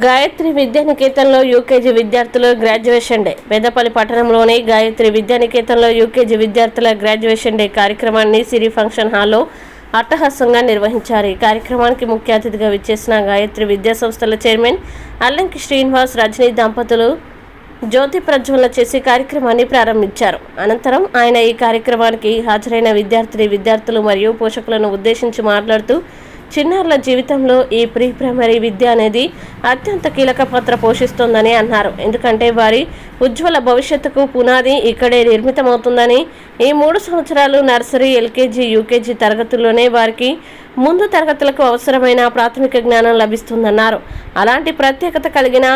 Gayatri విద్యానికేతన్లో UKG విద్యార్థుల graduation day. Peddapalli పట్టణంలోని Gayatri విద్యానికేతన్లో UKG విద్యార్థుల గ్రాడ్యుయేషన్ డే కార్యక్రమాన్ని సిరి ఫంక్షన్ హాల్లో అట్టహాసంగా నిర్వహించారు. ఈ కార్యక్రమానికి ముఖ్య అతిథిగా విచ్చేసిన గాయత్రి విద్యా సంస్థల చైర్మన్ అల్లంకి శ్రీనివాస్, రజనీ దంపతులు జ్యోతి ప్రజ్వలన చేసి కార్యక్రమాన్ని ప్రారంభించారు. అనంతరం ఆయన ఈ కార్యక్రమానికి హాజరైన విద్యార్థులు మరియు పోషకులను ఉద్దేశించి మాట్లాడుతూ, చిన్నారుల జీవితంలో ఈ ప్రీ ప్రైమరీ విద్య అనేది అత్యంత కీలక పాత్ర పోషిస్తోందని అన్నారు. ఎందుకంటే వారి ఉజ్వల భవిష్యత్తుకు పునాది ఇక్కడే నిర్మితమవుతుందని, ఈ 3 సంవత్సరాలు నర్సరీ, ఎల్కేజీ, యూకేజీ తరగతుల్లోనే వారికి ముందు తరగతులకు అవసరమైన ప్రాథమిక జ్ఞానం లభిస్తుందన్నారు. అలాంటి ప్రత్యేకత కలిగిన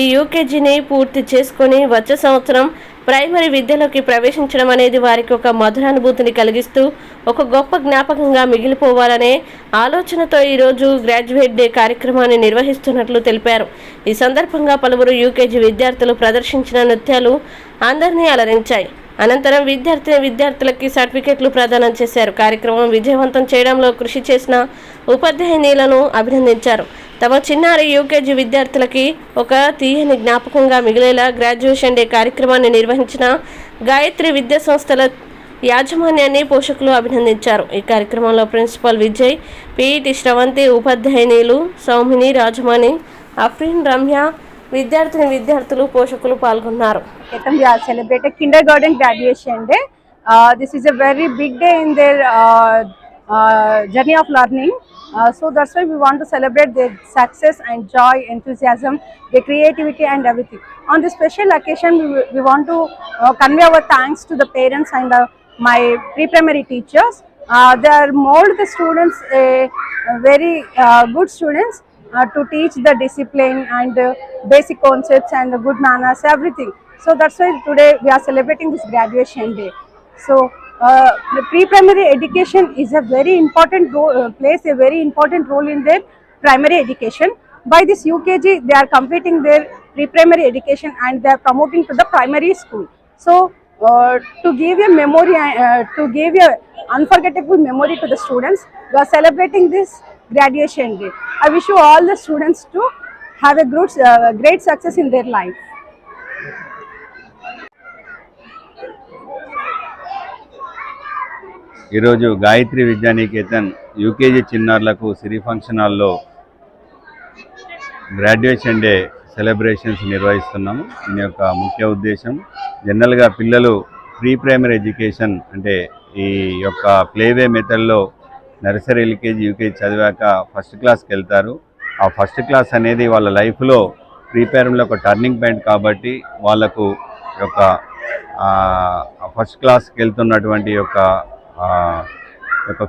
ఈ యూకేజీని పూర్తి చేసుకొని వచ్చే సంవత్సరం ప్రైమరీ విద్యలోకి ప్రవేశించడం అనేది వారికి ఒక మధురానుభూతిని కలిగిస్తూ ఒక గొప్ప జ్ఞాపకంగా మిగిలిపోవాలనే ఆలోచనతో ఈరోజు గ్రాడ్యుయేట్ డే కార్యక్రమాన్ని నిర్వహిస్తున్నట్లు తెలిపారు. ఈ సందర్భంగా పలువురు యూకేజీ విద్యార్థులు ప్రదర్శించిన నృత్యాలు అందరినీ అలరించాయి. అనంతరం విద్యార్థులకి సర్టిఫికెట్లు ప్రదానం చేశారు. కార్యక్రమం విజయవంతం చేయడంలో కృషి చేసిన ఉపాధ్యాయులను అభినందించారు. తమ చిన్నారి యూకేజీ విద్యార్థులకి ఒక తీయని జ్ఞాపకంగా మిగిలేలా గ్రాడ్యుయేషన్ డే కార్యక్రమాన్ని నిర్వహించిన గాయత్రి విద్యా సంస్థల యాజమాన్యాన్ని పోషకులు అభినందించారు. ఈ కార్యక్రమంలో ప్రిన్సిపల్ విజయ్, పిఈటి శ్రవంతి, ఉపాధ్యాయునిలు సౌమిని, రాజమాని, అఫ్రీన్, రమ్య, విద్యార్థులు పోషకులు పాల్గొన్నారు. We are celebrating kindergarten graduation day. This is a very big day in their journey of learning. So that's why we want to celebrate their success and joy, enthusiasm, their creativity and everything. On this special occasion, we want to convey our thanks to the parents and my pre-primary teachers. They are mold the students very good students to teach the discipline and basic concepts and good manners, everything. So that's why today we are celebrating this graduation day. So the pre-primary education is a very important role, plays a very important role in their primary education. By this UKG, they are completing their pre-primary education and they are promoting to the primary school. So to give a memory, to give a unforgettable memory to the students, we are celebrating this graduation day. I wish you all the students to have a great success in their life. ఈరోజు Gayatri Vidyanikethan UKG చిన్నారులకు సిరి function హాల్లో graduation day celebrations నిర్వహిస్తున్నాము. దీని యొక్క ముఖ్య ఉద్దేశం, జనరల్గా పిల్లలు ప్రీ ప్రైమరీ ఎడ్యుకేషన్ అంటే ఈ యొక్క ప్లేవే మెథడ్లో నర్సరీ, ఎల్కేజీ, యూకేజీ చదివాక ఫస్ట్ క్లాస్కి వెళ్తారు. ఆ ఫస్ట్ క్లాస్ అనేది వాళ్ళ లైఫ్లో ప్రీ ప్రైమరీలో ఒక టర్నింగ్ పాయింట్ కాబట్టి వాళ్ళకు యొక్క ఫస్ట్ క్లాస్కి వెళ్తున్నటువంటి యొక్క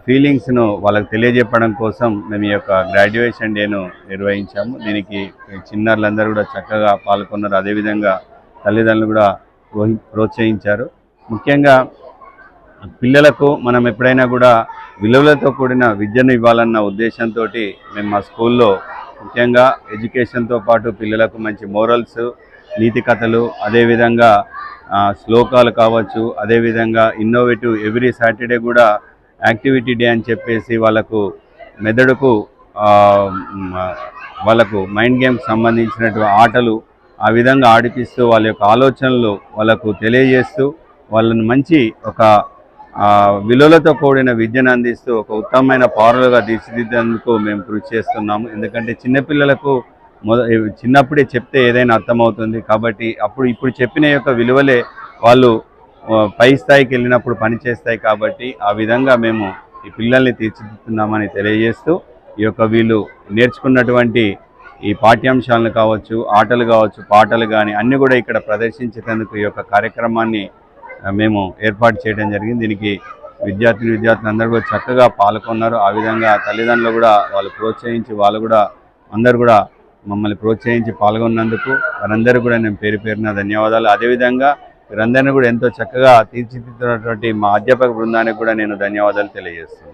ఫీలింగ్స్ను వాళ్ళకు తెలియజెప్పడం కోసం మేము ఈ యొక్క గ్రాడ్యుయేషన్ డేను నిర్వహించాము. దీనికి చిన్నారులందరూ కూడా చక్కగా పాల్గొన్నారు. అదేవిధంగా తల్లిదండ్రులు కూడా ప్రోత్సహించారు. ముఖ్యంగా పిల్లలకు మనం ఎప్పుడైనా కూడా విలువలతో కూడిన విద్యను ఇవ్వాలన్న ఉద్దేశంతో మేము మా స్కూల్లో ముఖ్యంగా ఎడ్యుకేషన్తో పాటు పిల్లలకు మంచి మోరల్స్, నీతి కథలు, అదేవిధంగా శ్లోకాలు కావచ్చు, అదేవిధంగా ఇన్నోవేటివ్ ఎవ్రీ సాటర్డే కూడా యాక్టివిటీ డే అని చెప్పేసి వాళ్ళకు మెదడుకు వాళ్ళకు మైండ్ గేమ్కి సంబంధించినటువంటి ఆటలు ఆ విధంగా ఆడిపిస్తూ వాళ్ళ యొక్క ఆలోచనలు వాళ్ళకు తెలియజేస్తూ వాళ్ళని మంచి ఒక విలువలతో కూడిన విద్యను అందిస్తూ ఒక ఉత్తమమైన పౌరులుగా తీర్చిదిద్దేందుకు మేము కృషి చేస్తున్నాము. ఎందుకంటే చిన్నపిల్లలకు చిన్నప్పుడే చెప్తే ఏదైనా అర్థమవుతుంది కాబట్టి ఇప్పుడు చెప్పిన యొక్క విలువలే వాళ్ళు పై స్థాయికి వెళ్ళినప్పుడు పనిచేస్తాయి కాబట్టి ఆ విధంగా మేము ఈ పిల్లల్ని తీర్చిదిద్దుతున్నామని తెలియజేస్తూ ఈ యొక్క వీళ్ళు నేర్చుకున్నటువంటి ఈ పాఠ్యాంశాలను కావచ్చు, ఆటలు కావచ్చు, పాటలు కానీ అన్నీ కూడా ఇక్కడ ప్రదర్శించేందుకు ఈ యొక్క కార్యక్రమాన్ని మేము ఏర్పాటు చేయడం జరిగింది. దీనికి విద్యార్థులు అందరూ కూడా చక్కగా పాల్గొన్నారు. ఆ విధంగా తల్లిదండ్రులు కూడా వాళ్ళు ప్రోత్సహించి వాళ్ళు కూడా అందరూ కూడా మమ్మల్ని ప్రోత్సహించి పాల్గొన్నందుకు వారందరూ కూడా నేను పేరున ధన్యవాదాలు. అదేవిధంగా వీరందరినీ కూడా ఎంతో చక్కగా తీర్చిదిద్దుతున్నటువంటి మా అధ్యాపక బృందానికి కూడా నేను ధన్యవాదాలు తెలియజేస్తున్నాను.